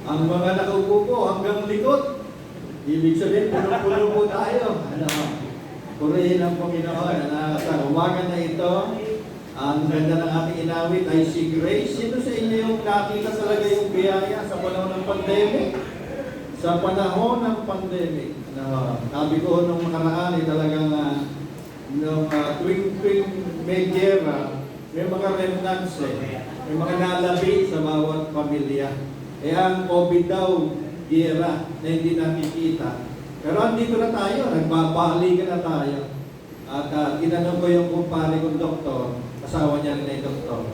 Ang mga nakaupo po hanggang likod, ibig sabihin, puno-puno po tayo. Ano? Purihin ang Panginoon. Sa umaga na ito, ang ganda ng ating inawit ay si Grace. Sino sa inyo yung nakita talaga yung biyaya sa panahon ng pandemic? Sa panahon ng pandemic. Ano, sabi ko nung nakaraan ay talagang tuwing may gera, may mga remnants may mga nalabi sa bawat pamilya. Kaya ang COVID daw, gera na hindi nakikita. Pero andito na tayo, nagbabalikan na tayo. At ginanong ko yung kumpare kong doktor, asawa niya rin ay doktor.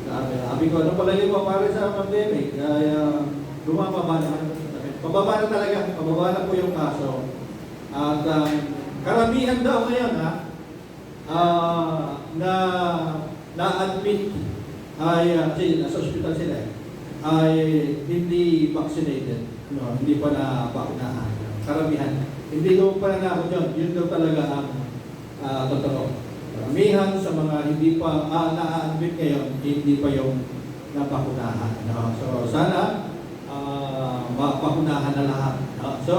Sabi ko, ano pala yung kumpare sa pandemic? Kaya lumababa na. Pababa na talaga, pababa na po yung kaso. At karamihan daw ngayon na-admit ay, nasa hospital sila ay hindi vaccinated. No, hindi pa na-vaccinahan. Karamihan. Hindi daw pa na yun. Yun daw talaga ang totoo. Karamihan sa mga hindi pa na-admit ngayon, hindi pa yung napakunahan. No? So, sana mapakunahan na lahat. No? So,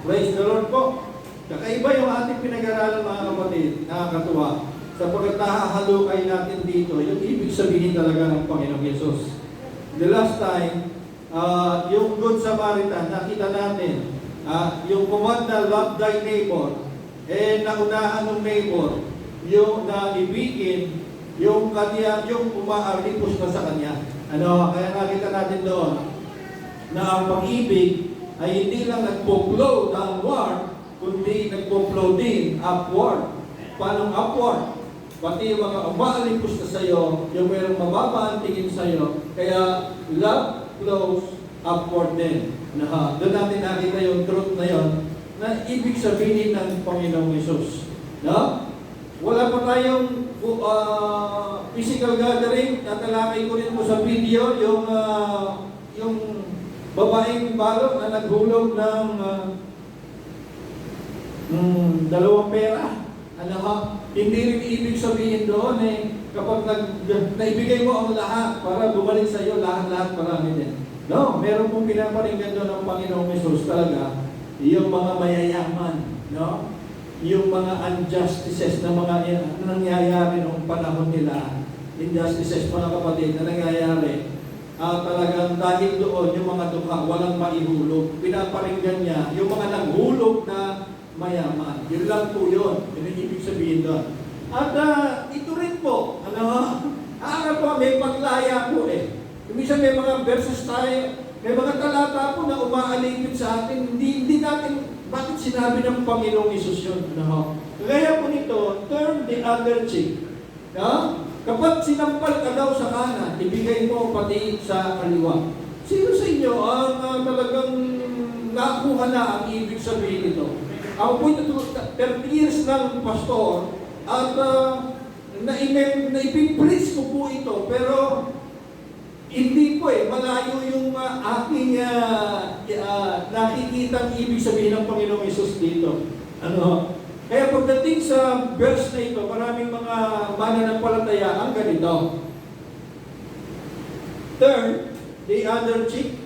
praise the Lord po. Kakaiba yung ating pinag-aralan mga kapatid. Nakakatuwa. Sapagkat nahahalukay natin dito, yung ibig sabihin talaga ng Panginoong Yesus. The last time, yung Good Samaritan, nakita natin, yung command na love thy neighbor, naunahan ng neighbor, yung naibigin, yung kanya, yung umaalipos na sa kanya. Ano, kaya nakita natin doon, na ang pag-ibig ay hindi lang nagpo-flow downward, kundi nagpo-flow din upward. Paano upward? Pati yung mga umaalipos na sa'yo, yung mayroong mababa ang tingin sa'yo, kaya love flows upward din. Doon natin nakita yung truth na yon na ibig sabihin ng Panginoong Yesus. No? Wala pa tayong physical gathering. Tatalakay ko rin po sa video yung babaeng balong na naghulog ng dalawang pera. Hindi rin ibig sabihin doon kapag naibigay mo ang lahat para bumalik sa iyo, lahat-lahat marami din. No, meron pong pinaparinggan doon ng Panginoong Yesus talaga, yung mga mayayaman, no? Yung mga injustices na mga nangyayari noong panahon nila, injustices mga kapatid na nangyayari, talagang dahil doon yung mga dukha, walang maihulog. Pinaparinggan niya yung mga naghulog na mayaman. Yun lang po yun. Yun ang ibig sabihin doon. At ito rin po, po, may paglaya po Minsan may mga verses tayo, may mga talata po na umaalipin sa atin, hindi natin, bakit sinabi ng Panginoong Isus yun? Kaya po nito, turn the other cheek. Kapag sinampal ka daw sa kanan, ibigay mo pati sa kaliwa. Sino sa inyo ang talagang nakuha na ang ibig sabihin nito? Ako po ito, 30 years ng pastor, at naipin-preach ko po ito, pero hindi po malayo yung aking nakikitang ibig sabihin ng Panginoong Yesus dito. Kaya pagdating sa verse na ito, maraming mga mananampalataya ang ganito. Turn the other cheek.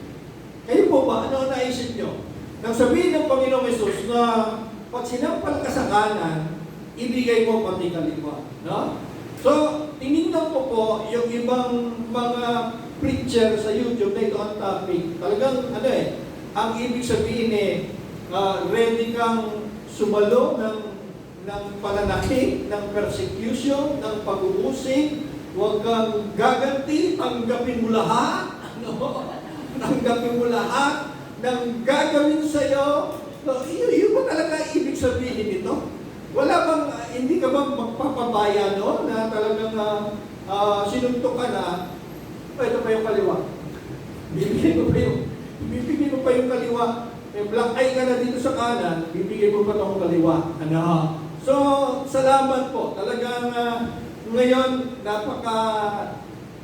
Kayo po ba, ano ang naisip nyo? Nang sabihin ng Panginoong Yesus na pag sinampal ka sa kanan, ibigay mo pati kaliwa. No? So, tinignan ko po yung ibang mga preacher sa YouTube na ito ang topic. Talagang, ang ibig sabihin ready kang sumalo ng pananakit, ng persecution, ng pag-uusig, huwag kang gaganti, tanggapin mo lahat, tanggapin mo lahat ng gagawin sa'yo. So, yun ba talaga ibig sabihin nito? Wala bang, hindi ka bang magpapabaya no? Na talagang sinuntok ka na, ito pa yung kaliwa. Bibigyan mo pa yung kaliwa. May black eye ka na dito sa kanan, bibigyan mo pa itong kaliwa. So, salamat po. Talagang ngayon,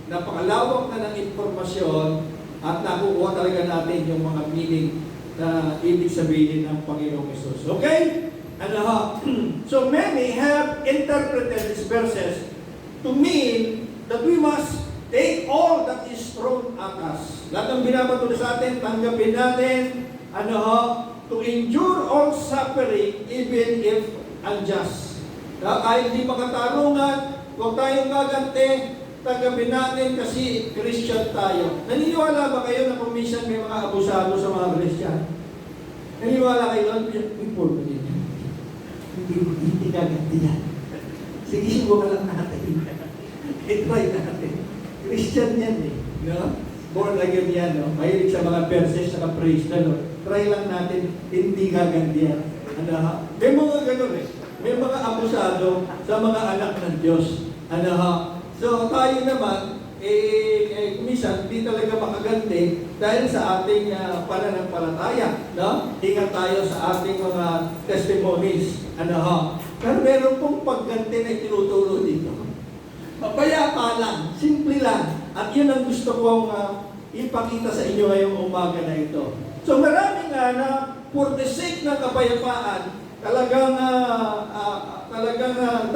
napakalawak na ng informasyon at nakukuha talaga natin yung mga meaning na ibig sabihin ng Panginoong Yesus. Okay? So many have interpreted these verses to mean that we must Take all that is thrown at us. Lahat ng binabato sa atin, tanggapin natin, to endure all suffering even if unjust. Kahit di makatarungan, huwag tayong gaganti, tanggapin natin kasi Christian tayo. Naniniwala ba kayo na kung minsan may mga abusado sa mga Christian? Naniniwala kayo doon? Hindi gaganti yan. Sige, subukan lang natin. I-try natin. Christian yan eh. No? Born again yan. No? Mahilig sa mga verses, saka praise the Lord. Try lang natin, hindi gaganti yan. May mga ganun eh. May mga abusado sa mga anak ng Diyos. So tayo naman, minsan, hindi talaga makaganti dahil sa ating pananampalataya. No? Ingat tayo sa ating mga testimonies. Pero meron pong pagganti na itinuturo dito. Payapa lang, simple lang. At yun ang gusto kong ipakita sa inyo ngayong umaga na ito. So maraming na for the sake ng kapayapaan, talagang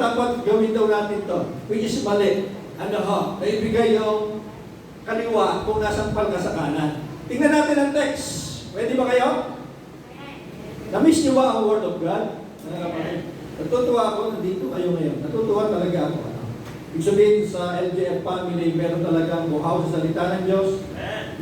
dapat gawin daw natin to, which is mali. Naibigay yung kaliwa kung nasampal ka sa kanan. Tingnan natin ang text. Pwede ba kayo? Na-miss niyo ba ang Word of God? Natutuwa ako, nandito kayo ngayon. Natutuwa talaga ako. Ibig sabihin sa LGF family, meron talagang buhaw sa salita ng Diyos.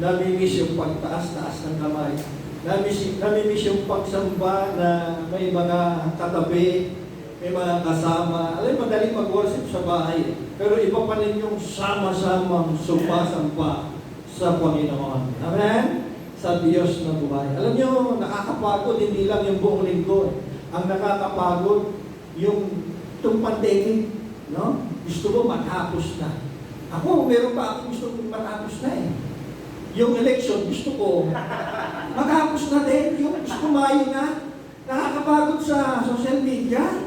Namimiss yung pagtaas-taas ng kamay. Namimiss yung pagsamba na may mga katabi, may mga kasama. Alam, madaling mag-worship sa bahay. Pero iba pa rin yung sama-samang sumpa-sampa sa Panginoon. Amen? Sa Diyos na buhay. Alam nyo, nakakapagod, hindi lang yung buong linggo. Ang nakakapagod, itong pandemic, no? Gusto mo matapos na. Ako, meron pa akong gusto kong matapos na eh. Yung election, gusto ko matapos na din. Yung gusto Mayo na. Nakakapagod sa social media.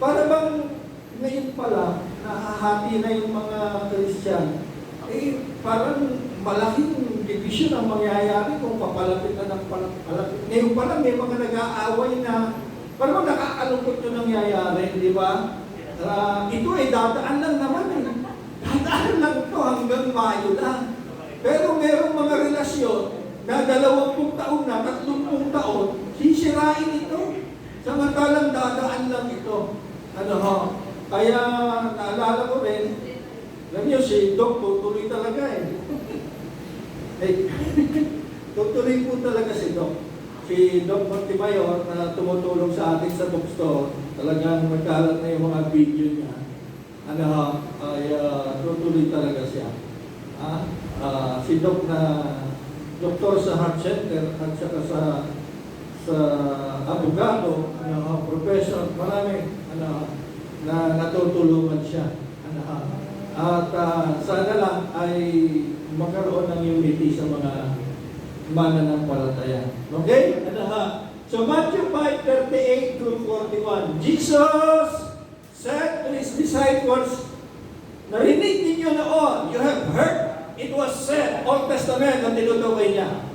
Para bang ngayon pala, nakahati na yung mga Christian. Parang malaking division ang mangyayari kung papalapit na ng palapit. Ngayon pala may mga nag-aaway na parang nakakalungkot yung nangyayari, di ba? Ito ay dadaan lang naman eh. Dadaan lang ito hanggang Mayo lang. Pero merong mga relasyon na 20 taon na, 30 taon, sisirain ito. Samantalang dadaan lang ito. Kaya naalala ko rin, alam niyo si Doc, tutuloy talaga eh. Tutuloy po talaga si Doc. Si Doc Montimayor na tumutulong sa atin sa bookstore, talagang nagkalat na yung mga video niya. Tutuloy talaga siya. Si Doc na doktor sa heart center at saka sa abogado, professor, marami na natutulungan siya. At sana lang ay magkaroon ng unity sa mga mananampalataya. Okay? So Matthew 5:38 to 41. Jesus said to His disciples, narinig ninyo noon, you have heard, it was said, Old Testament ang tinutukoy niya.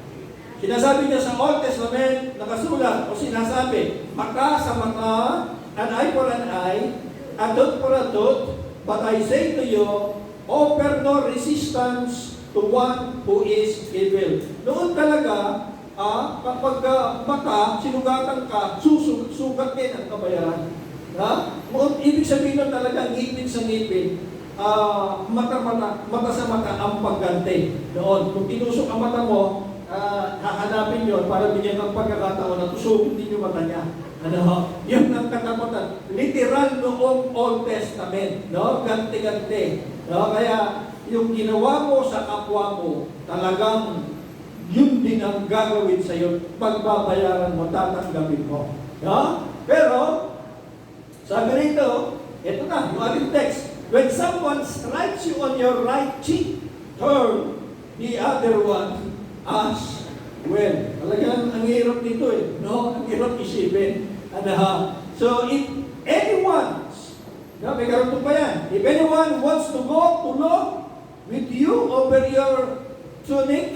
Sinasabi niya sa Old Testament, nakasulat o sinasabi, mata sa mata, an eye for an eye, a tooth for a tooth, but I say to you, offer no resistance to one who is evil. Noon talaga, kapag mata, sinugatan ka, sugat din ang kabayaran. Ibig sabihin na talaga, ngipin sa ngipin, mata sa mata ang pagganti. Noon, kung tinusok ang mata mo, hahanapin yun para bigyan ng pagkakataon na tusugin din yung mata niya. Yun ang katakutan. Literal noong Old Testament, no? Ganti-ganti. No? Kaya yung ginawa mo sa kapwa mo, talagang yun din ang gagawin sa iyo. Pagbabayaran mo, tatanggapin mo. No? Pero, sabi rito, ito na, yung ating text. When someone strikes you on your right cheek, turn the other one as well. Talagang ang hirap nito eh. No? Ang hirap isipin. So, if anyone, may karutong pa yan. If anyone wants to go to law with you over your tunic,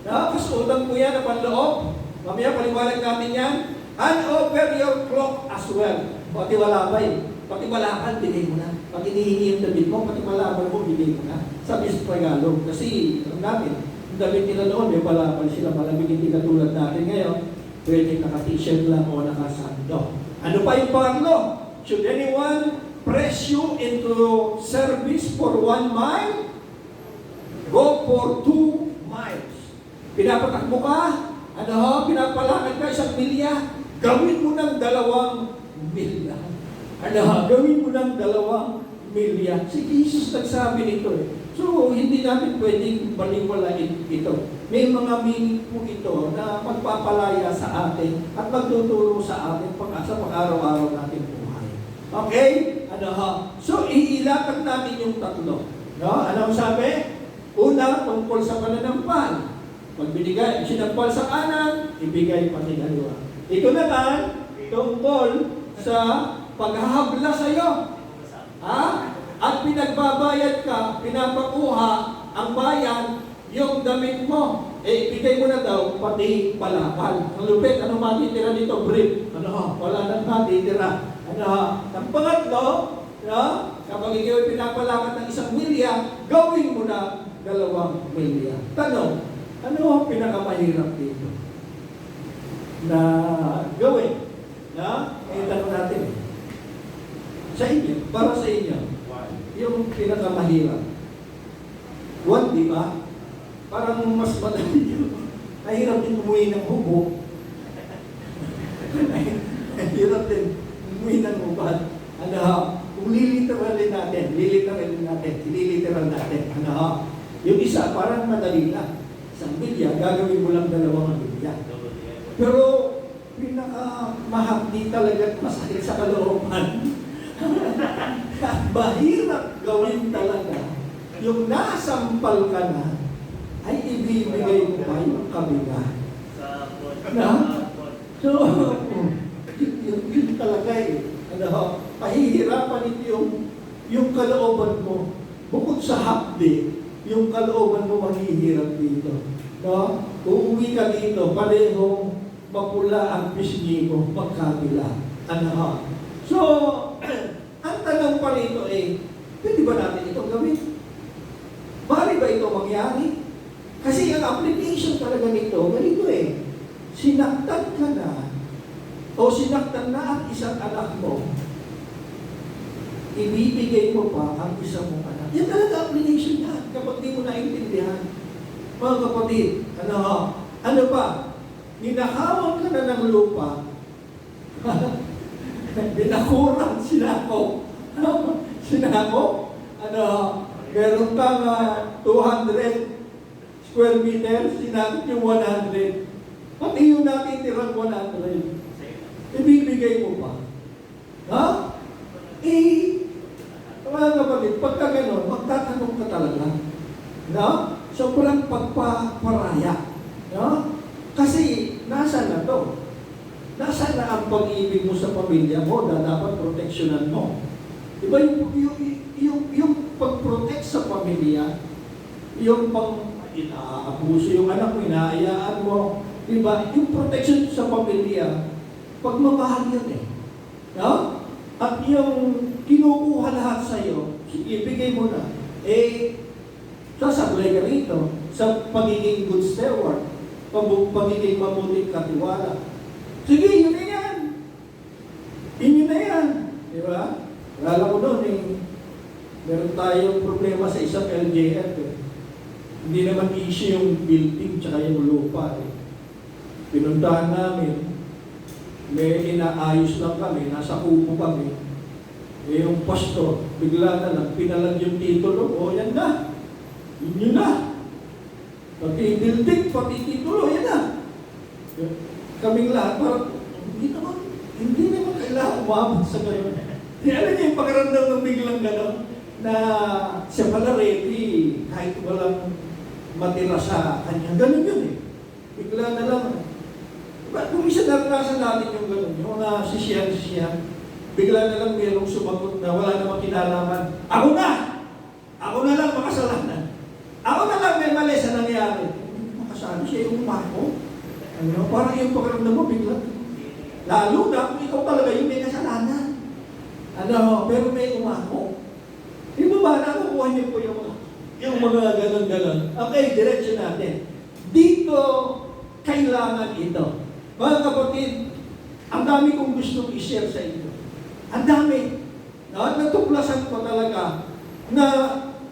kasuotan po yan na panloob. Mamaya paliwanag natin yan. And over your cloak as well. Pati wala ba eh. pati malaban, bigay mo na. Pag hinihingi yung damit mo, pati malaban mo, bigay mo na. Sabi sa Tagalog. Kasi, alam natin, yung damit nila noon, may malaban sila, malamig hindi katulad natin ngayon. Pwede naka-t-shirt lang o naka-sando. Ano pa yung pangatlo? Should anyone press you into service for 1 mile? Go for 2 miles. Pinapatakbo ka, pinapalakad ka 1 milya, gawin mo ng 2 milya. Gawin mo ng 2 milya. Si Jesus nagsabi nito eh. So, hindi natin pwedeng baliwalain ito. May mga meaning po ito na magpapalaya sa atin at magtuturo sa atin sa pang-araw-araw natin buhay. Okay? So, iilatag natin yung tatlo. No? Ano sabi? Una, tungkol sa pananampal. Pag binigay, sinampal sa kanan, ibigay pati dalawa. Ito naman, tungkol sa paghahabla sa iyo. At pinagbabayad ka, pinapakuha ang bayan, yung damit mo. Ibigay mo na daw, pati palakal. Ang lupit, ano matitira dito? Brief. Wala nang matitira. Ang pangatlo, kapag ikaw ay pinapalakad ng 1 milya, gawin mo na 2 milya. Tanong, ano ang pinakamahirap dito? Na gawin? Tanong natin. Sa inyo, para sa inyo, yung pinakamahirap. 1, di ba? Parang mas madali yun. Mahirap din umuwi ng hubog. Mahirap din umuwi ng hubad. Kung liliteral natin. Yung isa, parang madali lang. 1 milya, gagawin mo lang 2 milya. Pero, pinakamahapdi talaga at masakit sa kalooban. Mahirap gawin talaga. Yung nasampal ka na, ay ibibigay mo pa yung kabila. So, yun talaga eh. Pahihirapan ito yung kalooban mo. Bukod sa hapdi, yung kalooban mo maghihirap dito. Uuwi ka dito, parehong mapula ang pisngi mo, magkabila. So, ang tanong pa rito pwede ba natin itong gawin? Bari ba ito mangyari? Kasi ang application talaga nito, ganito sinaktan ka na, o sinaktan na ang isang anak mo, ibibigay mo pa ang isang mong anak. Yan talaga application yan, kapag di mo naintindihan. Mga kapatid, ano ba? Ninakawan ka na ng lupa, binakuran sinako. Meron kang 200 square meters, sinakot yung 100. Pati yung natitirang 100, ibibigay mo pa. Mga kapatid, pagka gano'n, magtatanong ka talaga. Sobrang pagpaparaya. Kasi, nasa na to? Nasaan na ang pag-ibig mo sa pamilya mo na dapat proteksyonan mo? Diba yung pag-protect sa pamilya, yung pang-inaabuso yung anak mo, inaayaan mo, diba? Yung protection sa pamilya, pagmamahal yun At yung kinukuha lahat sa'yo, ibigay mo na. Sasablay ka rito sa pagiging good steward, pagiging mabuting katiwala. Sige, yun na yan. Inyo na yan. Diba? Lala ko doon meron tayong problema sa isang LJF Hindi naman issue yung building tsaka yung lupa Pinuntahan namin, may inaayos lang kami, nasa upo kami. Yung pastor, bigla na lang, pinalag yung titulo, yan na. Yun na. Pati building, pati titulo, yan na. Kaming lahat, parang, hindi naman kailangan umabot sa gayon. Alam niyo yung pagkaramdam ng biglang gano'n, na siya pala ready, kahit walang matira sa kanya. Ganun yun Bigla na lang. Kung isa naranasan natin yung gano'n, yung mga sisiyan, bigla na lang mayroong sumagot na wala namang kinalaman. Ako na lang makasalanan. Ako na lang may mali sa nangyari. Makasalanan siya yung umako. Parang yung pagkaramdam mo bigla. Lalo na kung ikaw talaga yung may kasalanan. Ano, pero may umako. Di ba ba, nakukuha niyo po yung mga ganon-ganon. Okay, diretso natin. Dito, kailangan ito. Mga kapatid, ang dami kong gustong i-share sa inyo. Ang dami. No? Natuklasan ko talaga na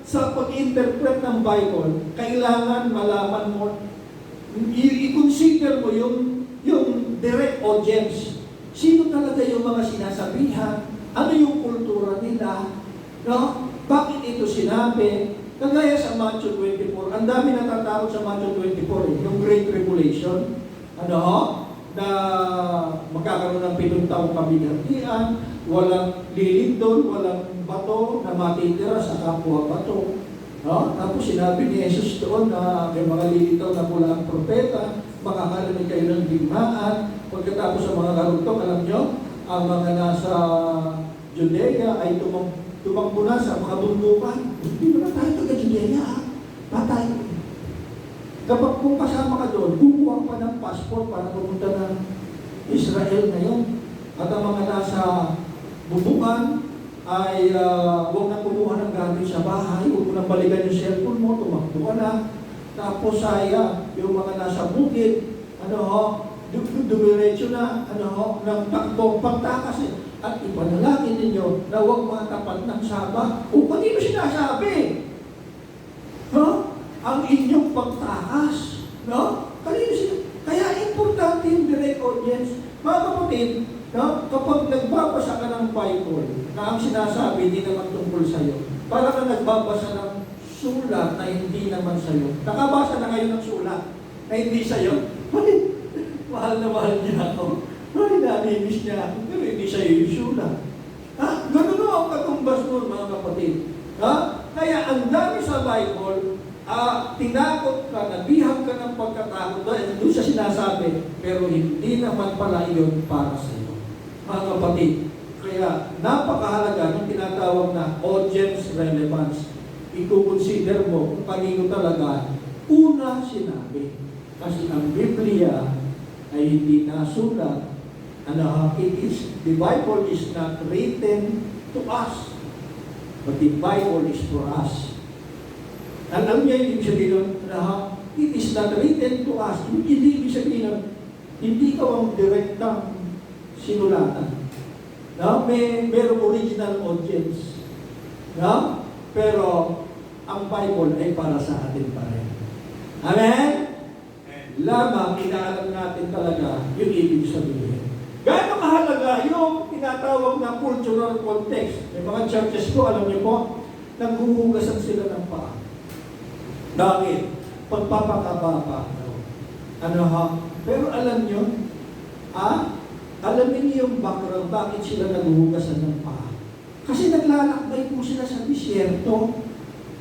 sa pag-interpret ng Bible, kailangan malaman mo, i-consider mo yung direct audience. Sino talaga yung mga sinasabihan? Ano yung kultura nila? No? Bakit ito sinabi? Kagaya sa Matthew 24, ang dami natatakot sa Matthew 24, yung Great Tribulation, na magkakaroon ng 7 taong kabighatian, walang lilindol, walang bato na matitira sa kapwa bato. No? Tapos sinabi ni Jesus doon na may mga lilitaw na pula ang propeta, makakarinig kayo ng digmaan. Pagkatapos sa mga karugtong, alam nyo, ang mga nasa Judea ay tumakbo na sa mga bundukan. Hindi naman tayo taga-Judea, patay. Kapag kung kasama ka doon, kukuha pa ng passport para pumunta ng Israel ngayon. At ang mga nasa bubungan ay huwag na kumuha ng gamit sa bahay, huwag mo nang balikan yung cellphone mo, tumakbo ka na. Tapos ay yung mga nasa bukid, dumiretso na, ng takbong pagtakas. At ipanalangin ninyo na huwag matapat ng Saba. O kanino sinasabi? Ang inyong pagtakas. No? Kanino sinasabi? Kaya importante yung direct audience. Mga kapatid, no? Kapag nagbabasa ka ng Bible, na ang sinasabi hindi naman tungkol sa'yo, para ka nagbabasa ng sulat na hindi naman sa'yo. Nakabasa na kayo ng sulat na hindi sa'yo. Mahal na mahal niya ako. Nanimiss niya ako, pero hindi sa'yo yung sulat. Ganun o ang katumbas nun, mga kapatid. Kaya ang dami sa Bible, tinakot ka, nabihag ka ng pagkatakot dahil doon siya sinasabi, pero hindi naman pala yun para sa iyo. Mga kapatid, kaya napakahalaga ng tinatawag na audience relevance. I-consider mo kung kanino talaga una sinabi. Kasi ang Biblia ay hindi nasulat. The Bible is not written to us, but the Bible is for us. Alam niya, ibig sabihin na it is not written to us. Hindi ibig sabihin hindi ka ang direktang sinulatan. No? Merong original audience. No? Pero ang Bible ay para sa atin pa rin. Amen? Lamang inaalam natin talaga yung ibig sabihin. Gaano kahalaga yung tinatawag na cultural context. May mga churches ko, alam niyo po, naghuhugasan sila ng paa. Bakit? Pagpapakababa. Pero alam nyo, alamin niyo yung background, bakit sila naghuhugasan ng paa. Kasi naglalakbay po sila sa disyerto.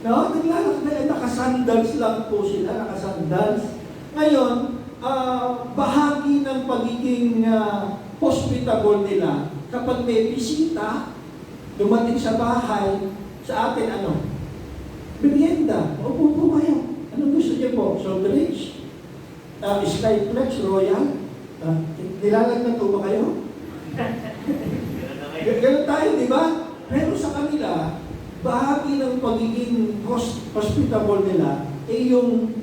No? Naglalakbay, nakasandals lang po sila, nakasandals. Ngayon, bahagi ng pagiging hospitable nila, kapag may bisita, dumating sa bahay, sa atin merienda. Upo po kayo. Anong gusto niyo po? Soft drinks? Skyflex, Royal? Nilalagnan po ba kayo? Ganun tayo, di ba? Pero sa kanila, bahagi ng pagiging hospitable nila ay yung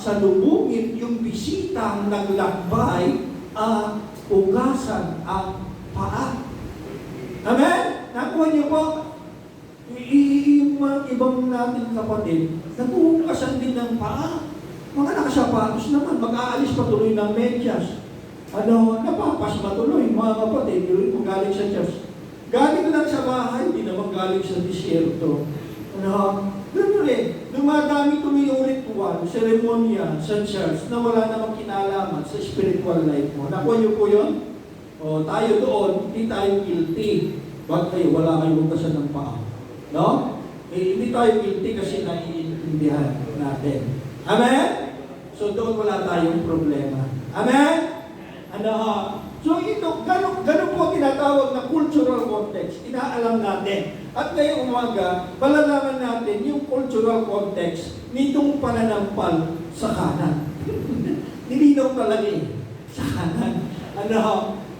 salubungin, yung bisitang naglakbay, ugasan ang paa. Amen? Nakuha niyo po? Yung mga ibang natin kapatid, naghuhugasan din ng paa. Mga nakasapatos naman, mag-aalis patuloy ng medyas. Napapasma tuloy, mga kapatid, yung galing sa church. Galing lang sa bahay, hindi naman galing sa disyerto. Ganun rin, dumadami tuloy yung ritual, seremonya sa church na wala namang kinalaman sa spiritual life mo. Nakuha niyo po yun? Tayo doon, hindi tayo guilty. Bakit kayo, wala kayong hugasan ng paa? No? Hindi tayo guilty kasi naiintindihan natin. Amen? So doon wala tayong problema. Amen? So ito, gano'n po tinatawag na cultural context. Inaalam natin. At ngayong umaga, malalaman natin yung cultural context nitong pananampal sa kanan. Nilinaw talaga sa kanan.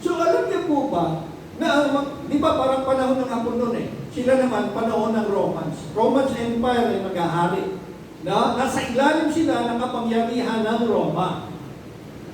So alam niyo po ba, Di ba parang panahon ng Hapon noon eh. Sila naman panahon ng Romans. Romans Empire ay maghahari. Nasa ilalim sila ng kapangyarihan ng Roma.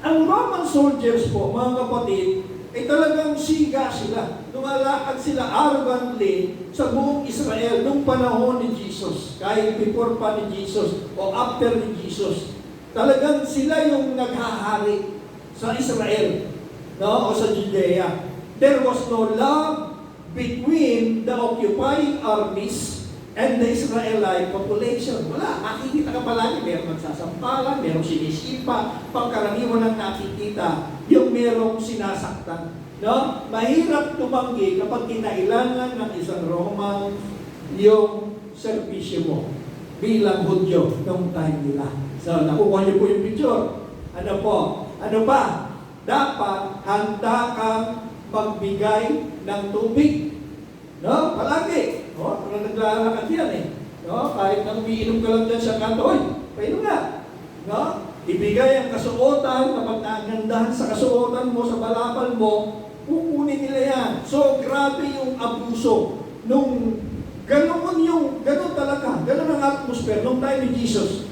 Ang Roman soldiers po, mga kapatid, ay talagang siga sila. Lumalakad sila arrogantly sa buong Israel nung panahon ni Jesus. Kahit before pa ni Jesus o after ni Jesus. Talagang sila yung naghahari sa Israel, o sa Judea. There was no love between the occupying armies and the Israelite population. Wala. Nakikita ka palagi, merong nagsasampalan, merong sinisipa, pangkaraniwan ang nakikita, yung merong sinasaktan. Mahirap tumanggi kapag kinailangan ng isang Roman yung serbisyo mo bilang Hudyo noong time nila. So, nakukuha niyo po yung picture. Ano po? Ano pa? Dapat handa kang magbigay ng tubig. Palagi. Parang naglalakad yan eh. Kahit nang umiinom ka lang dyan sa kanto, painom nga. Ibigay ang kasuotan, kapag nagandahan sa kasuotan mo, sa balakal mo, kukunin nila yan. So, grabe yung abuso. Ganun talaga. Ganun ang atmosphere nung time ni Jesus.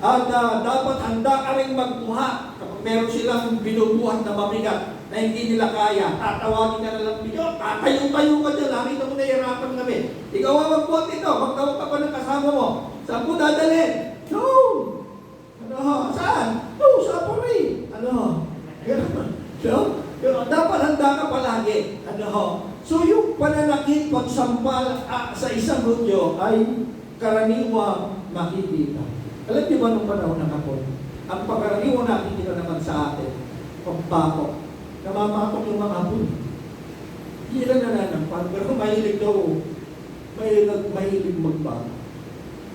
At dapat handa ka rin magbuhat. Kapag meron silang binubuhat na mabigat, na hindi nila kaya, tatawagin ka na lang bigyan, tatayo-tayo ka dyan, nakita mo nahihirapan kami. Ikaw ang magbuhat ito, magtawag ka pa ng kasama mo. Saan po dadalhin? No! Saan? No, sa Puri. Dapat handa ka palagi. So yung pananakit, pagsampal sa isang Hudyo ay karaniwang makikita. Alam niyo ba nung panahon ng Hapon? Ang pagkaraniwang nakikita naman sa atin, pagpapok. Namamatok yung mga Hapon. Hindi lang nananampal, pero mahilig daw, mahilig magbago.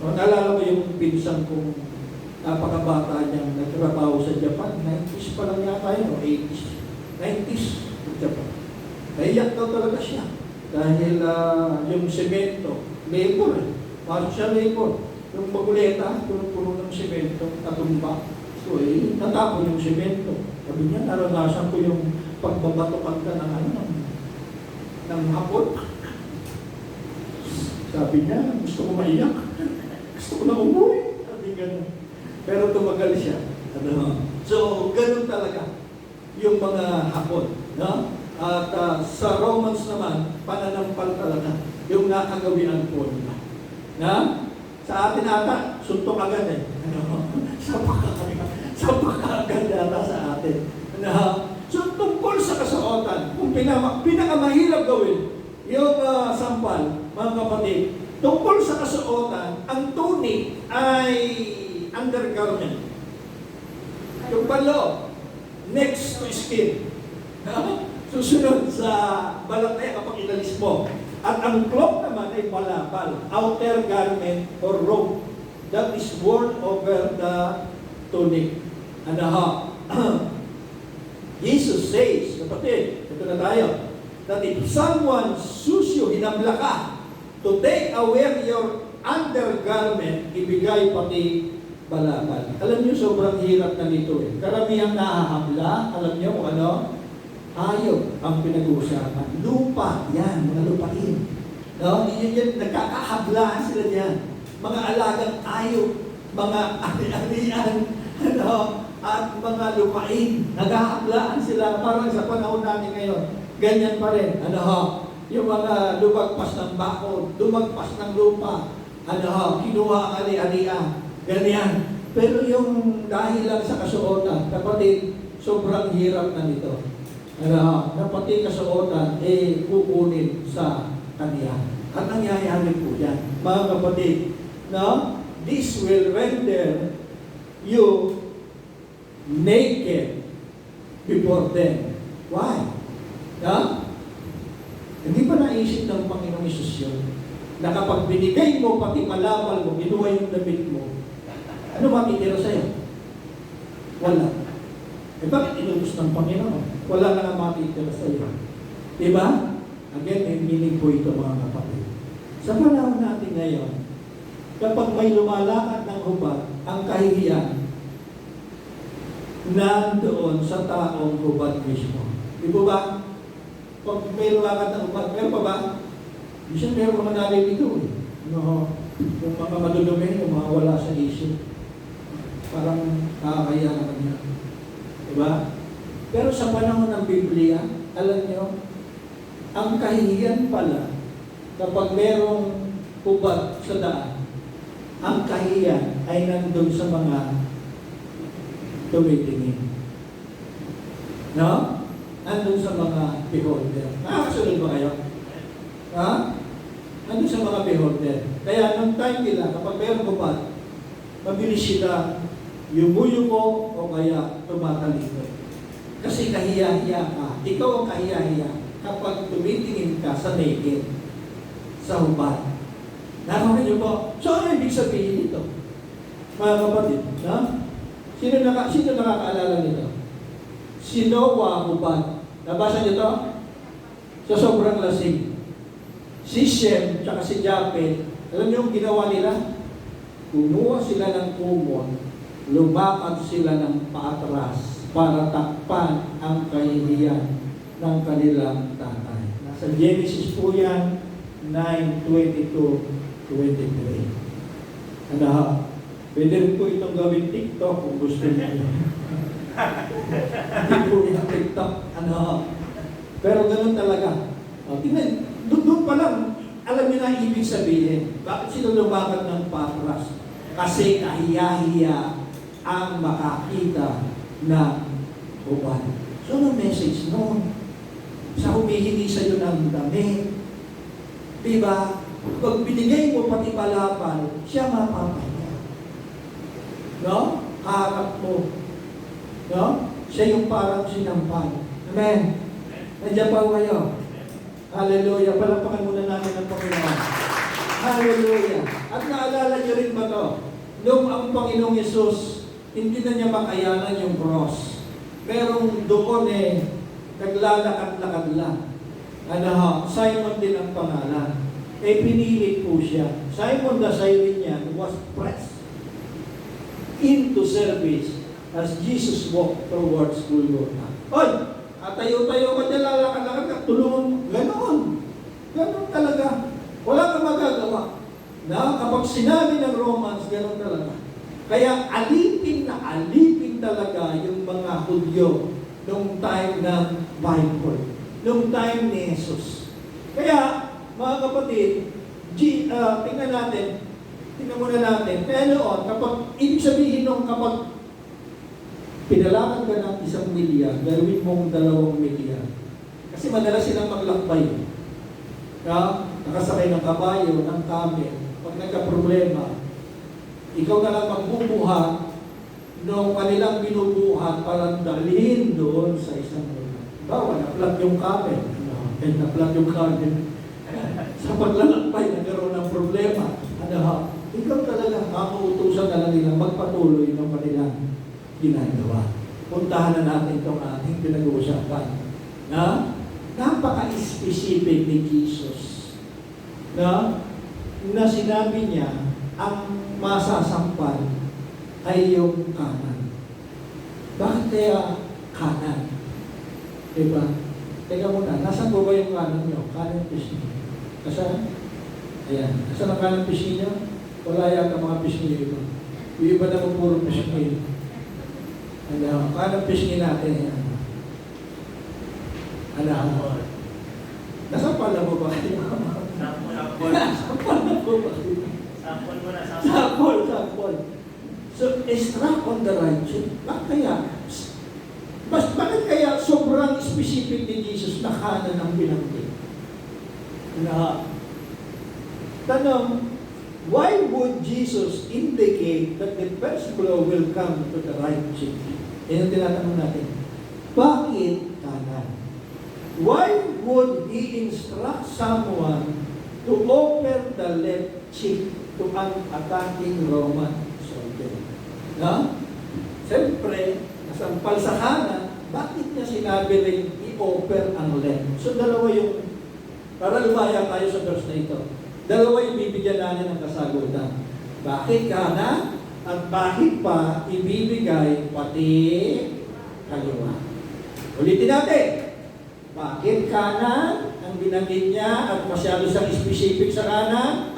Naalala ko yung pinsan kong napakabata niyang nagtrabaho sa Japan, 90s pa lang yata yun, o 80s. 90s sa Japan. Naiyak daw talaga siya. Dahil yung semento, labor eh. Pasok siya labor. Yung baguleta, puno-puno ng semento, natumba. So natapon yung semento. Sabi niya, naranasan ko yung pagbabatukan ka ng Hapon. Sabi niya, gusto ko maiyak. Gusto ko na umuwi. Sabi gano'n. Pero tumagal siya. So, gano'n talaga yung mga Hapon. At sa Romans naman, pananampal talaga yung nakagawian po nila. Sa atin ata, suntok agad eh. Sapak agad yata sa atin. So, tungkol sa kasuotan, kung pinakamahirap gawin, yung sampal, mga kapatid, tungkol sa kasuotan, ang tunic ay undergarment. Yung palo, next to skin. Susunod sa balataya kapag inalis mo. At ang cloak naman ay balabal, outer garment or robe that is worn over the tunic. Jesus says, kapatid, ito na tayo, that if someone sues you, hinabla ka, to take away your undergarment, ibigay pati balabal. Alam niyo, sobrang hirap na nito eh. Karamihang nahahabla, alam niyo kung ano? Hayop ang pinag-uusapan. Lupa, yan, mga lupain. Yan, nagkakahablaan sila diyan. Mga alagang hayop, mga ari-arian, at mga lupain. Naghahablaan sila parang sa panahon natin ngayon. Ganyan pa rin. Yung mga lumagpas ng bakod, lumagpas ng lupa, kinuha ang ari-arian. Ganyan. Pero yung dahil lang sa kasuotan, kapatid, sobrang hirap na nito. Pati kasuotan, kukunin sa kanya. At nangyayari po yan, mga kapatid, this will render you naked before them. Why? Hindi pa naisip ng Panginoong Isus yun, na kapag binigay mo, pati malabal mo, ginuha yung damit mo, ano matitira sa'yo? Wala. Bakit inubos ng Panginoon? Wala na nga matitira sa iyo. Diba? Again, may meaning po ito mga kapatid. Sa panahon natin ngayon, kapag may lumalakad ng hubad, ang kahihiyan, nandoon sa taong hubad mismo. Di ba ba? Pag may lakad ng upat, meron pa ba? Minsan meron mga naliligaw eh. No, yung mga madudumi, yung mga wala sa isip. Parang nakakaya naman yan. Diba? Pero sa panahon ng Biblia, alam nyo, ang kahihiyan pala, kapag merong ubat sa daan, ang kahihiyan ay nandun sa mga tumitingin. No? Nandun sa mga beholder. Nakakasunod ba kayo? Ha? Nandun sa mga beholder. Kaya nung time nila, kapag mayroong ubat, mabilis sila yumuyuko o kaya tumatalikod. Kasi kahiya-hiya ka. Ikaw ang kahiya-hiya kapag tumitingin ka sa naked, sa hubad. Nakakita niyo po? So ano ibig sabihin nito? Mga kapatid, ha? Sino nakakaalala nito? Si Noah hubad. Nabasa niyo to? Sa sobrang lasing. Si Shem, tsaka si Japet, alam niyo yung ginawa nila? Kumuha sila ng kumon, lumakad sila ng paatras para takpan ang kahihiyan ng kanilang tatay. Nasa Genesis po yan, 9:22-23. Ano ha? Pwede rin po itong gawin TikTok kung gusto niyo. Hindi po yung TikTok. Ano ha? Pero ganun talaga. O, tingnan, doon pa lang, alam niyo na ibig sabihin. Bakit sila lumakad ng patras? Kasi kahiya-hiya ang makakita na uban. So, ano message noon? Sa humihingi sa iyo ng damit. Diba? Pag binigay mo pati palapal, siya mapapaya. No? Harap mo. No? Siya yung parang sinampal. Amen? Nandiyan pa kayo. Hallelujah. Palapakan muna namin ang Panginoon. Hallelujah. At naalala niyo rin ba ito? Noong ang Panginoong Yesus, hindi na niya makayanan yung cross. Merong doon naglalakad-lakad lang. Ano ho? Simon din ang pangalan. Pinili po siya. Simon the Cyrenian was pressed into service as Jesus walked towards Golgotha. Oy! Tayo-tayo ka dyan, lalakad-lakad ka, tulungan mo. Ganon. Ganon talaga. Wala kang magagawa. Na kapag sinabi ng Romans, ganon talaga. Kaya alipin talaga yung mga Hudyo nung time ng Bible, nung time ni Jesus. Kaya, mga kapatid, tingnan muna natin, kaya noon, kapag, ibig sabihin nung kapag pinalakan ka ng 1 milya, gawin mong 2 milya. Kasi madalas silang maglakbay. Nakasakay ng kabayo, ng camel. Pag nagka-problema, ikaw na lang magbubuhat nung kanilang binubuhat para dalhin doon sa isang lugar. Bawa, na-flat yung camel. Na-flat yung camel. Sa paglalakbay, nagkaroon ng problema. Ikaw talaga, makuutusan na lang nila magpatuloy ng kanilang ginagawa. Puntahan na natin itong ating pinag-uusapan. Napaka-specific ni Jesus na sinabi niya ang masasampal ay yung kanan. Bakit kaya kanan? Diba? Teka muna, nasan po ba yung kanan nyo? Kanan pisngi. Nasaan? Ayan. Nasaan ang kanan pisngi nyo? Wala yata mga pisngi nyo iba. Yung iba naman puro pisngi. Kanan pisngi natin. Nasaan pala mo ba? Sampol na po ba? Sampol mo na. Sampol. So, struck on the right cheek. Bakit kaya sobrang specific ni Jesus na kanan ang binanggit? Tanong, why would Jesus indicate that the first blow will come to the right cheek? Yan ang tinatanong natin. Bakit kanan? Why would He instruct someone to open the left cheek to an attacking Roman soldier? Siyempre, nasampal sa kanan, bakit niya sinabi rin i-offer ang left? So dalawa yung, para lumaya tayo sa verse na ito, dalawa yung bibigyan natin ng kasagutan. Bakit kanan? At bakit pa ibibigay pati kaliwa? Ulitin natin. Bakit kanan ang binanggit niya at masyado siyang specific sa kanan?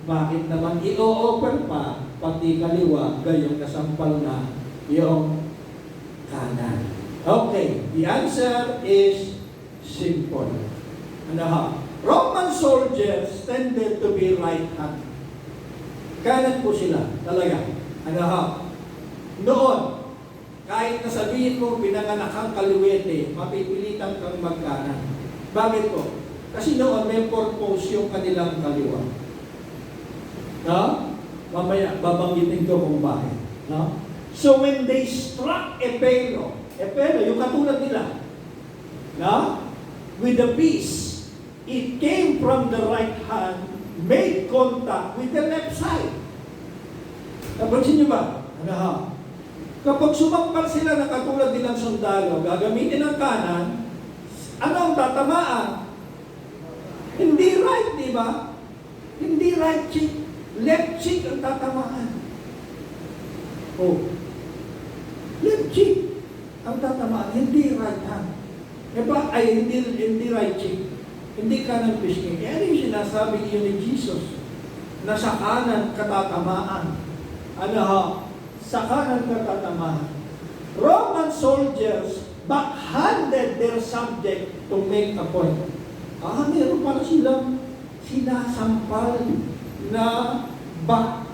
Bakit naman i-offer pa pati kaliwa gayong nasampal na yung kanan? Okay, the answer is simple. Roman soldiers tended to be right hand. Kanan po sila, talaga. Noon, kahit nasabihin mo pinanganak kang kaliwete, mapipilitan kang magkanan. Bakit po? Kasi noon may purpose yung kanilang kaliwa. Mamaya, babanggitin ko kung bakit. So when they struck Epero, yung katulad nila, with the piece, it came from the right hand, made contact with the left side. Napansin niyo ba? Kapag sumampal sila na katulad nilang sundalo, gagamitin ang kanan, ano ang tatamaan? Hindi right, di ba? Hindi right cheek. Left cheek ang tatamaan. Left cheek ang tatamaan, hindi right hand. Hindi right cheek. Hindi kanan pisking. Ano yung sinasabi niyo ni Jesus? Na sa kanan katatamaan. Sa kanan katatamaan. Roman soldiers backhanded their subject to make a point. Meron pala silang sinasampal na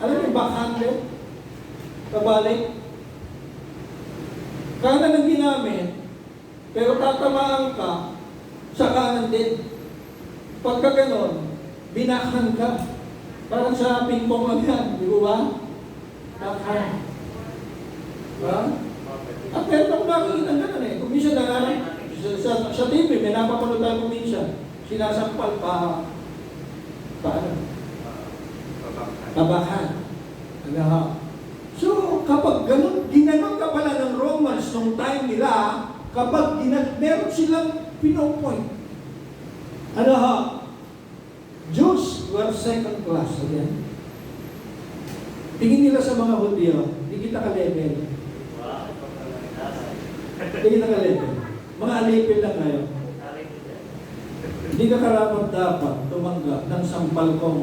alam niyo backhanded? Kabalik? Kanan ang ginamit, pero tatamaan ka sa kanan din. Pagka ganon, binakhan ka. Parang sa ping-pong lang yan, di ba? Backhand. At meron akong nakikita gano'n eh. Kung minsan sa TV, may napapanood tayo kung minsan. Sinasampal pa. Paano? Backhand. So, kapag ginanon ka pala ng Romans nung time nila, kapag meron silang pinopoint. Jews were second class again. Tingin nila sa mga Hudyo, hindi kita ka-level. Hindi kita ka-level. Mga alipin lang kayo. Hindi ka karapat dapat tumanggap ng sampal kong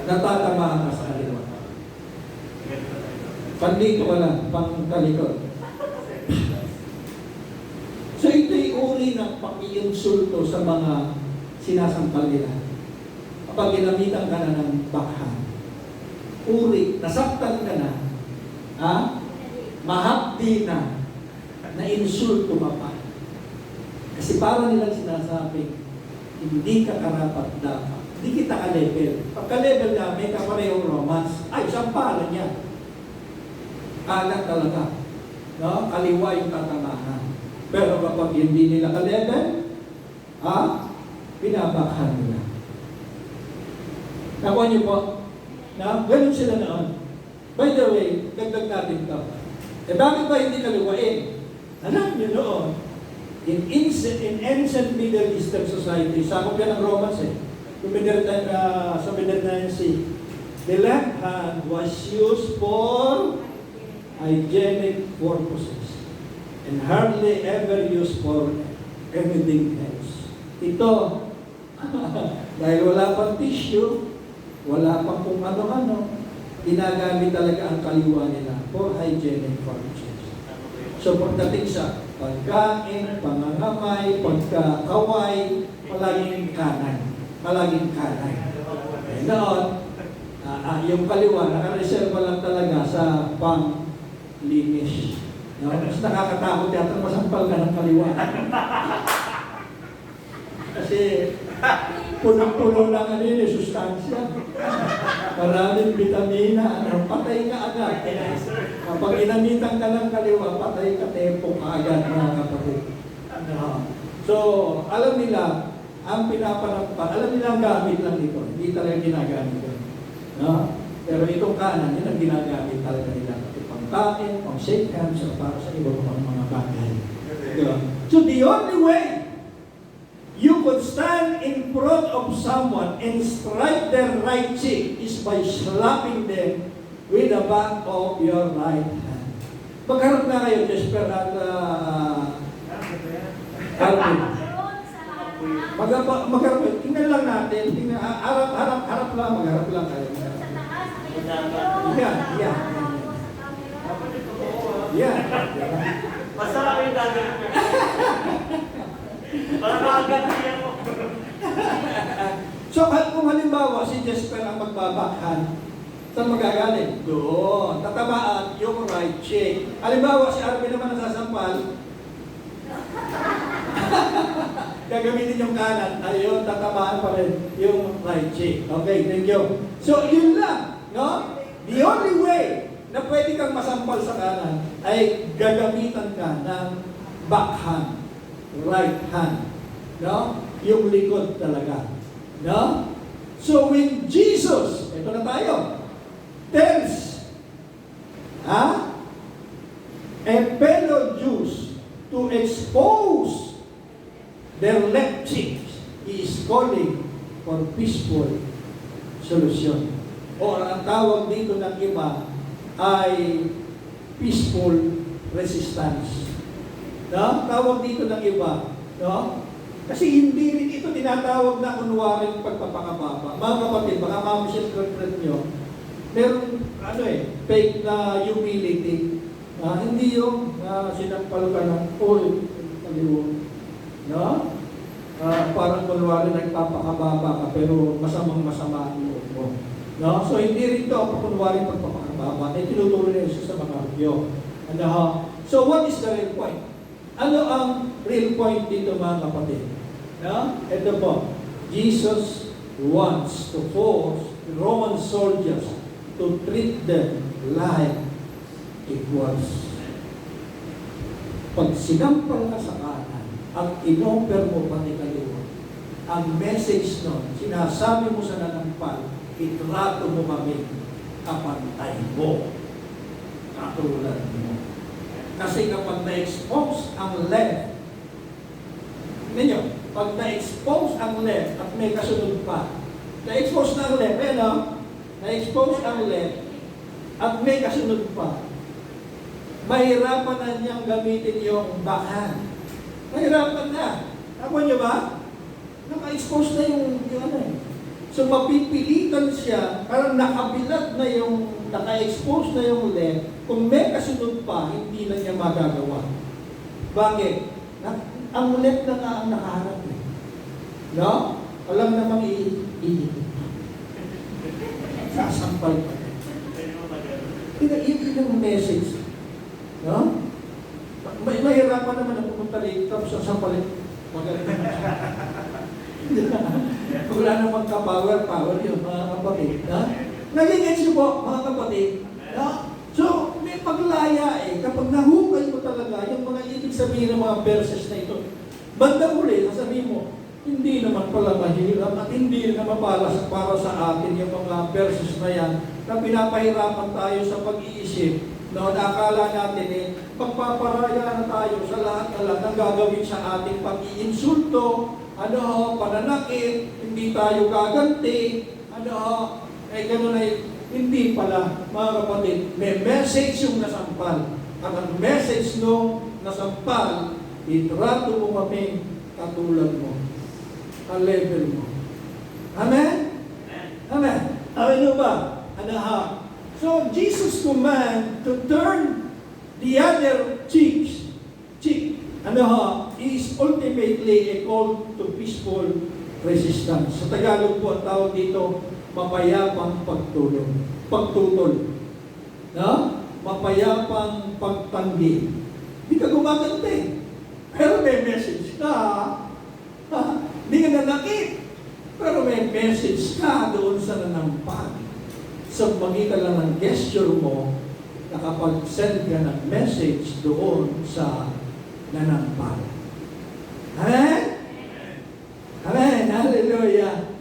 natatamaan ka sa kaliwa. Pandito ka lang, pangkalikot. So ito'y uri ng pag-iinsulto sa mga sinasampal nila. Kapag ginamitan ka na ng backhand, uri, nasaktan ka na, mahapdi na insulto ka pa. Kasi para nilang sinasabi, hindi ka karapat dapat. Hindi kita ka-level. Pagka-level na, may kaparehong romance. Sampalan niya. Kanan talaga. Kaliwa yung tatamahan. Pero kapag hindi nila ka-level, binabakhan nila. Nakuha niyo po, ganun sila noon. By the way, dagdag natin ito. Bakit ba hindi kaliwain? Alam niyo noon, in ancient Middle Eastern society, sakop yan ng Romans sa Mediterranean Sea, the left hand was used for hygienic purposes and hardly ever used for anything else. Ito, dahil wala pang tissue, wala pang kung ano-ano, ginagamit talaga ang kaliwa nila for hygienic purposes. So pagdating sa pagkain, pangangamay, pagkakaway, palaging kanan. Palaging kanan. Noon, yung kaliwa, nakareserva lang talaga sa panglinis. Mas nakakatakot yata masampal ka ng kaliwa. Kasi puno-puno ng sustansya. Maraming vitamina, patay ka agad. Kapag inamitan ka ng kaliwa, patay ka, tempo ka agad, mga kapatid. So, alam nila, ang pinapanampan, alam nila ang gamit lang dito. Hindi talaga ginagamit ito. Pero itong kanan, yun ang ginagamit talaga nila. Pang-kain, pang-shake hands, para sa iba pang mga bagay. So, the only way you could stand in front of someone and strike their right cheek is by slapping them with the back of your right hand. Magharap na kayo, Jesper at Alvin. Magharap kayo. Tingnan lang natin. Tingnan, harap lang, magharap lang kayo. Yeah. Basta lang yung gagawin ko. Para makaganti ako. So, kung halimbawa si Jesper ang magbabakhan, saan magagaling? Doon. Tatamaan yung right cheek. Halimbawa si Arvin naman nasasampal, gagamitin yung kanan, ayun, tatamaan pa rin yung right cheek. Okay, thank you. So, yun lang, no? The only way na pwede kang masampal sa kanan ay gagamitan ka ng backhand, right hand, no? Yung likod talaga, no? So, when Jesus, ito na tayo, tells a fellow Jews to expose their left cheeks, he is calling for peaceful solution. O ang tawag dito ng iba ay peaceful resistance. No? Tawag dito ng iba, no? Kasi hindi rin ito tinatawag na kunwaring pagpapakababa. Mga kapatid, baka ma-misinterpret nyo, meron fake na humility. Hindi yung sinampal ka ng kaliwo. No? Parang kunwari nagpapakababa ka pero masamang-masama ang loob mo. No? So hindi rin ito ang kunwari pagpapakababa. Ay tinuturo na isa sa mga hugyo. So what is the real point? Ano ang real point dito mga kapatid? No? Ito po. Jesus wants to force Roman soldiers to treat them like equals. Pag sinampal ka sa kanan, ang inoffer mo pati kaliwa, ang message nun, sinasabi mo sa nanampal, itrato mo kami, kapantay mo, katulad mo. Kasi kapag na-expose ang left, ninyo, pag na-expose ang left at may kasunod pa, na-expose na ang left, na-expose ang left at may kasunod pa, mahirapan na niyang gamitin yung backhand. Mahirapan na. Ako nyo ba? Naka-expose na yung So mapipilitan siya, parang nakabilat na yung, naka-expose na yung left, kung may kasunod pa, hindi na niya magagawa. Bakit? Ang left na nga ang nakaharap eh. No? Alam namang iinit. Sasampal pa. Yun ang message. No? Mahirapan naman na pumunta rin, tapos sasampalin. Magaling naman. Wala namang ka-power yun, mga kapatid. Nagigets niyo po, mga kapatid. So, may paglaya kapag nahukay mo talaga yung mga ibig sabihin ng mga verses na ito, banda uli, sasabihin mo, hindi naman pala mahirap at hindi naman para sa atin yung mga verses na yan na pinapahirapan tayo sa pag-iisip. Nakakala natin pagpaparaya na tayo sa lahat ng gagawin sa ating pag-iinsulto, pananakit, hindi tayo gaganti, ganun ay hindi pala, mga kapatid. May message yung nasampal. At ang message nung nasampal, itrato mo kami katulad mo. Ang level mo. Amen? Amen. Amen ba? So, Jesus' command to turn the other cheek, is ultimately a call to peaceful resistance. Sa Tagalog po, ang tawag dito, mapayapang pagtutol. No? Mapayapang pagtanggi. Hindi ka gumaganti. Pero may message ka. Hindi ka nanakit. Pero may message ka doon sa nanampal. So, magitan lang ng gesture mo, nakapag-send ka ng message doon sa nanampal. Amen? Amen. Hallelujah.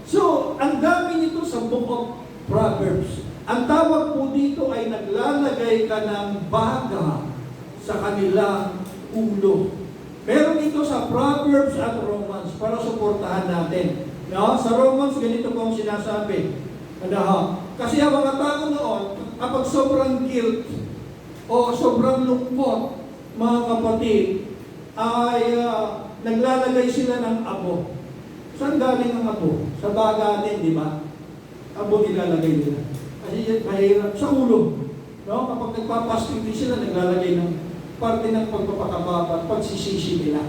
So, ang dami nito sa Book of Proverbs. Ang tawag po dito ay naglalagay ka ng baga sa kanilang ulo. Meron ito sa Proverbs at Romans para suportahan natin. No? Sa Romans, ganito po ang sinasabi. Kasi ang mga tao noon, kapag sobrang guilt o o sobrang lungkot, mga kapatid, ay naglalagay sila ng abo. Saan galing ang abo? Sa baga din, di ba? Abo nilalagay nila. Kasi yan, mahirap sa ulo. No? Kapag nagpapasting din sila, naglalagay ng parte ng pagpapakababa at pagsisisi nila.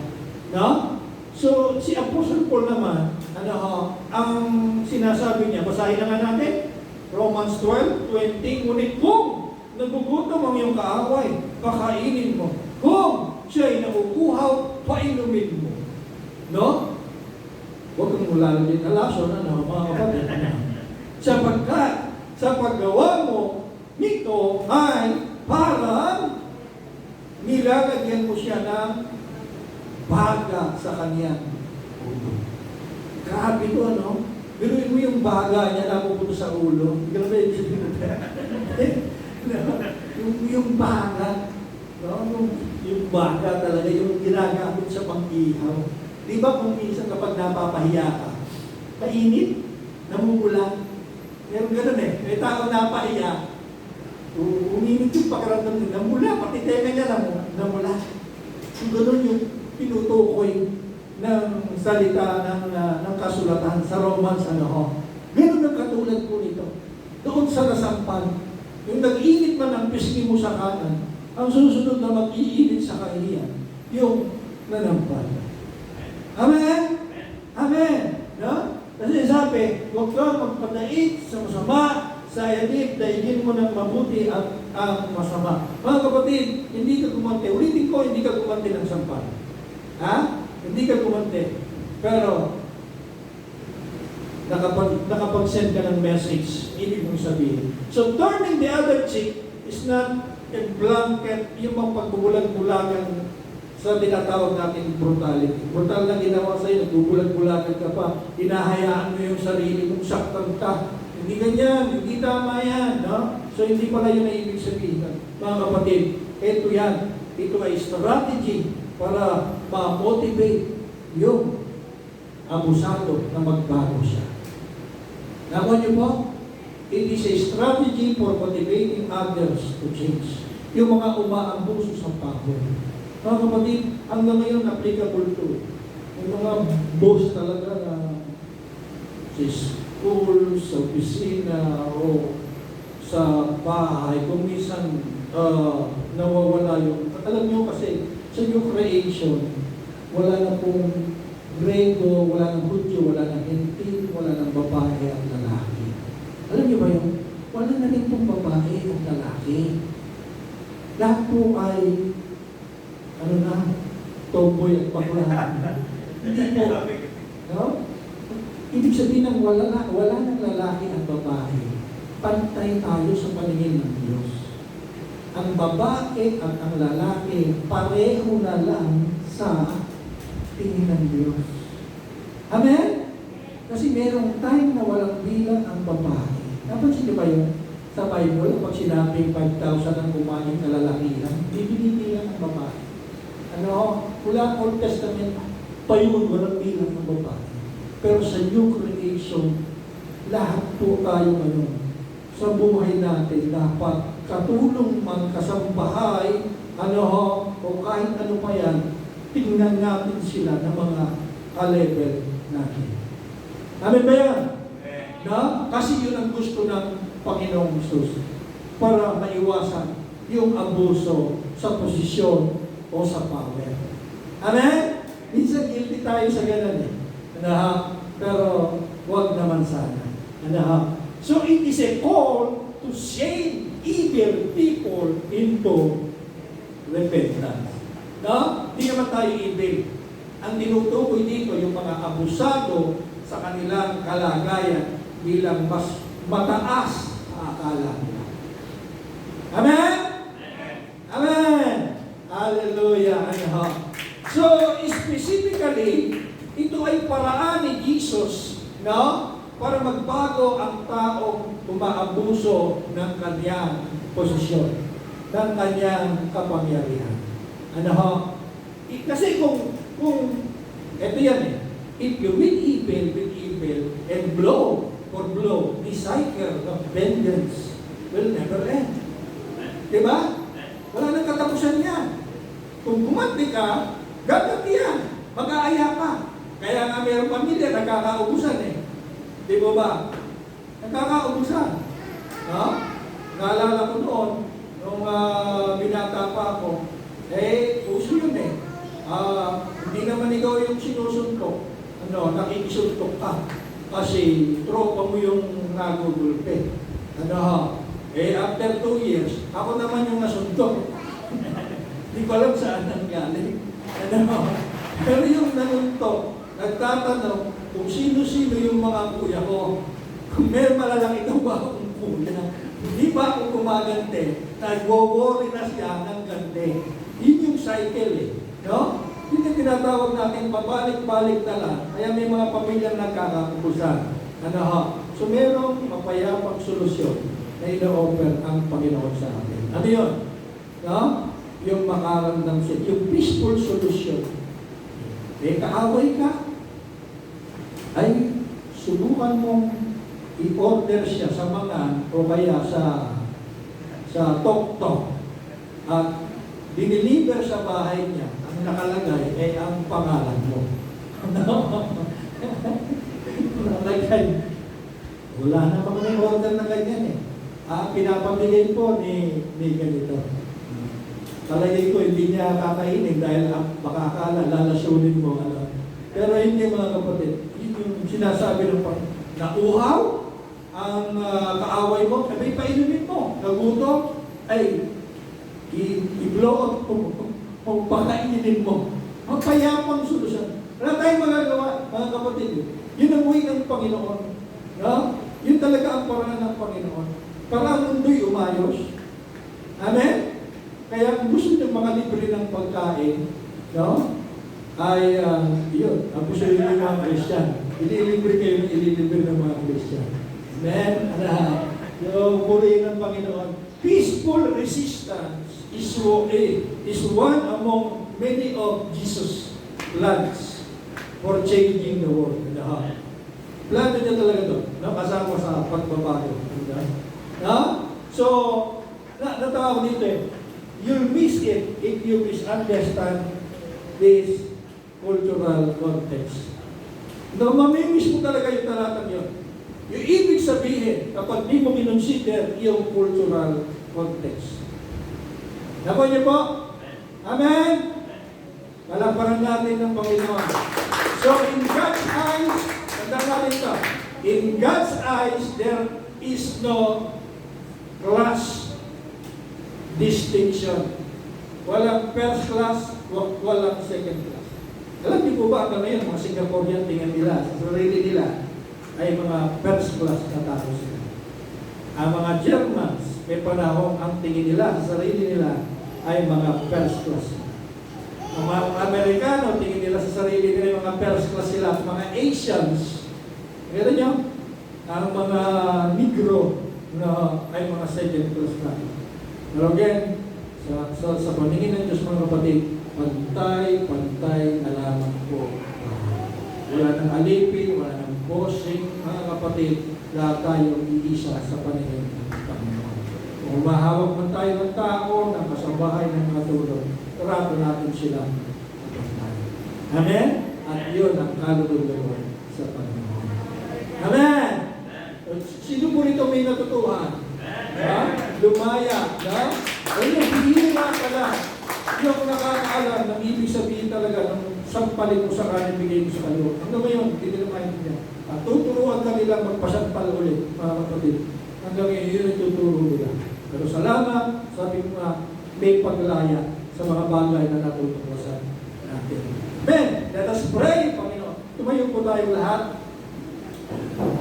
No? So, si Apostle Paul naman, ang sinasabi niya, basahin na nga natin, Romans 12:20, ngunit kung nagugutom ang iyong kaaway, kakainin mo. Kung siya'y nauuhaw, painumin mo. No? Huwag kang malalagay na lason, mga kapatid. Sapagkat, sa paggawa mo, nito ay parang nilalagyan mo siya ng baga sa kanyang ulo. Grabe ito, ano? Biruin mo yung baga niya na pupunta sa ulo. Grabe yung baga. No? Yung baga talaga, yung ginagamit sa pang-ihaw. Di ba kung minsan kapag napapahiya ka, mainit, namumula. Meron ganun eh. May tao napahiya, uminit yung pakiramdam niya, namula, pati teka niya namula. So ganun yung tinutukoy ng salita ng kasulatan sa Romans, Ganun ang katulad po nito. Doon sa nasampan, yung nag-init man ang pisngi mo sa kanan, ang susunod na mag-iinit sa kahiyan, yung nanampal. Amen? Amen? No? Kasi sabi, huwag ka magpadait sa masama, sa edip, daigin mo ng mabuti ang masama. Mga kapatid, hindi ka gumante. Ulitin ko, hindi ka gumante ng sampal. Ha? Hindi ka gumante. Pero, nakapag-send ka ng message, ibig mong sabihin. So, turning the other cheek is not a blanket, yung mga pagbubulag-bulagan sa tinatawag natin brutality. Brutal na ginawa sa'yo, nagbubulag-bulagan ka pa, hinahayaan mo yung sarili mong saktan ka. Hindi ganyan, hindi tama yan. No? So, hindi pala yun na ibig sabihin. Mga kapatid, ito yan. Ito ay strategy para ma-motivate yung abusado na magbago siya. Nakuha niyo po? It is a strategy for motivating others to change. Yung mga umaambuso sa power. Mga kapatid, hanggang ngayon applicable to. Yung mga boss talaga na sa school, sa opisina, o sa bahay, kung minsan nawawala yung... Alam nyo kasi, sa new creation, wala na pong Grego, wala ng Hudyo, wala ng Hentil, wala ng babae at lalaki. Alam niyo ba yun? Wala na rin pong babae at lalaki. Lahat po ay tomboy at bakla. Hindi po. No? Ibig sabihin ng wala ng lalaki at babae. Pantay tayo sa paningin ng Diyos. Ang babae at ang lalaki pareho na lang sa tingin ng Diyos. Amen? Kasi merong time na walang bilang ang babae. Napansin niyo ba yun? Sa Bible, pag sinabing 5,000 ang kumain na lalakihan, bibinibilang ang babae. Mula Old Testament, pa yun, walang bilang ng babae. Pero sa new creation, lahat po tayo ngayon, sa buhay natin, dapat katulong man kasambahay, o kahit ano pa yan, tingnan natin sila ng mga ka-level natin. Amen ba yan? Na? Kasi yun ang gusto ng Panginoong Jesus para maiwasan yung abuso sa posisyon o sa power. Amen? Minsan guilty tayo sa ganun eh. Pero wag naman sana. So it is a call to shame evil people into repentance. No? Hindi naman tayo evil. Ang tinutukoy dito yung mga abusado sa kanilang kalagayan bilang mas mataas sa akala nila. Amen? Amen! Hallelujah! So, specifically, ito ay paraan ni Jesus, no? Para magbago ang taong umaabuso ng kanyang posisyon, ng kanyang kapangyarihan. Kasi kung ito yan eh, if you meet evil with evil and blow for blow, the cycle of vengeance will never end. Diba? Kung gumanti ka, gaganti yan. Mag-aaya ka. Kaya nga mayroong pamilya, nagkakaubusan eh. Di ba ba? Nagkakaubusan. No? Naalala ko noon, nung binata pa ako, puso yun eh. Hindi naman ikaw yung sinusuntok. Nakikisuntok ka. Kasi tropa mo yung nagugulpe. After 2 years, ako naman yung nasuntok. Hindi ko alam saan ang galing. Pero yung nanuntok, nagtatanong kung sino-sino yung mga kuya ko. Kung may malalaki daw ba akong kuya, hindi ba ako gumagante? Nag-worry na siya ng gante. Yun yung cycle eh. No? Yun yung tinatawag natin, pabalik-balik na lang. Kaya may mga pamilyang nagkakakubusan. So merong mapayapang solusyon na ino-offer ang Panginoon sa atin. Ano yun? No? Yung makaramdam siya, yung peaceful solution. Kaaway ka, ay subukan mong i-order siya sa mga o kaya sa tok-tok at diniliver sa bahay niya. Ang nakalagay ay ang pangalan mo. Nakalagay. Wala na pa may order na ganyan eh. Pinapamigay po ni ganito. Talagay ko, hindi niya kakainin dahil baka akala, lalasunin mo. Pero hindi mga kapatid, yun yung sinasabi ng Panginoon. Nauhaw ang kaaway mo, sabay painumin mo. Nagutom, ay i-blow out o pakainin mo. Magpayapang solusyon. Wala tayong magagawa, mga kapatid. Yun ang way ng Panginoon. No? Yun talaga ang paraan ng Panginoon. Para ang mundo'y umayos. Amen? Kaya kung gusto nyo mga libre ng pagkain, no? Ay, yun, ang gusto nyo ng mga Christian. Ililibre kayo ng ililibre ng mga Christian. Amen? Yung purihin ng Panginoon. Peaceful resistance is one among many of Jesus' plans for changing the world. Plano niya talaga doon, no? Kasama sa pagbabago. No? So, natawa ko dito eh. You'll miss it if you misunderstand this cultural context. No, mamimiss mo talaga yung talatang yun. Yung ibig sabihin, kapag di mo kinonsider yung cultural context. Nakuha niyo po? Amen? Palaparan natin ng Panginoon. So, in God's eyes, tandaan natin ito, in God's eyes, there is no class distinction. Walang first class, walang second class. Alam niyo po ba hanggang ngayon, mga Singaporean tingin nila, sa sarili nila, ay mga first class na tao sila. Ang mga Germans, may panahon ang tingin nila, sa sarili nila, ay mga first class. Ang mga Amerikano, tingin nila sa sarili nila, mga first class sila. Mga Asians, kaya niyo, ang mga Negro, ay mga second class na. Pero again, sa paningin ng Diyos mga kapatid, pantay na lamang po. Wala nang alipin, wala nang bossing, mga kapatid, lahat tayong iisa sa paningin ng Panginoon. Kung mahawak man tayo ng tao, ng kasabahay ng mga tulong, trato natin sila. Amen? At yun ang kaluluwa sa Panginoon. Amen? Sino po rito may natutuhan? Lumaya. Ayun, bihira pala. Yung nakakaalam ng ibig sabihin talaga ng sampalin mo sa kanin, bigay mo sa kaliwa. Hanggang ngayon, hindi nila maintindihan. At tuturuan ka nila magpasampal ulit, mga kapatid. Hanggang ngayon, yun ang tuturo nila. Pero salamat, sabi ko nga, may paglaya sa mga bagay na natutuklasan natin. Amen! Let us pray, Panginoon. Tumayo po tayo lahat.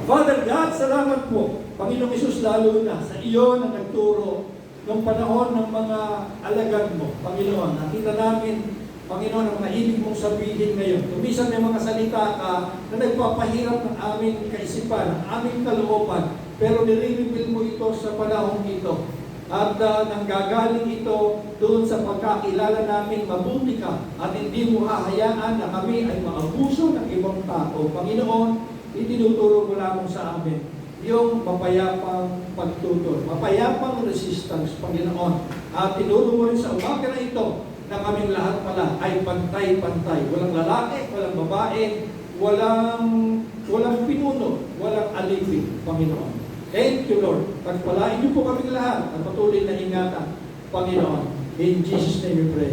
Father God, salamat po. Panginoong Isus, lalo na sa iyo na nagturo noong panahon ng mga alagad mo. Panginoon, nakita namin, Panginoon, ang maibig mong sabihin ngayon. Tumisan may mga salita ka na nagpapahirap ng aming kaisipan, ng aming kalooban, pero nire-reveal mo ito sa panahon ito. At nanggagaling ito doon sa pagkakilala namin, mabuti ka at hindi mo hahayaan na kami ay maabuso ng ibang tao. Panginoon, itinuturo mo lamang sa amin yung mapayapang pagtutol, mapayapang resistance, Panginoon. At tinuro mo rin sa umaga na ito na kaming lahat pala ay pantay-pantay. Walang lalaki, walang babae, walang pinuno, walang alipin, Panginoon. Thank you, Lord. Pagpalain niyo po kaming lahat at patuloy na ingatan, Panginoon. In Jesus' name we pray.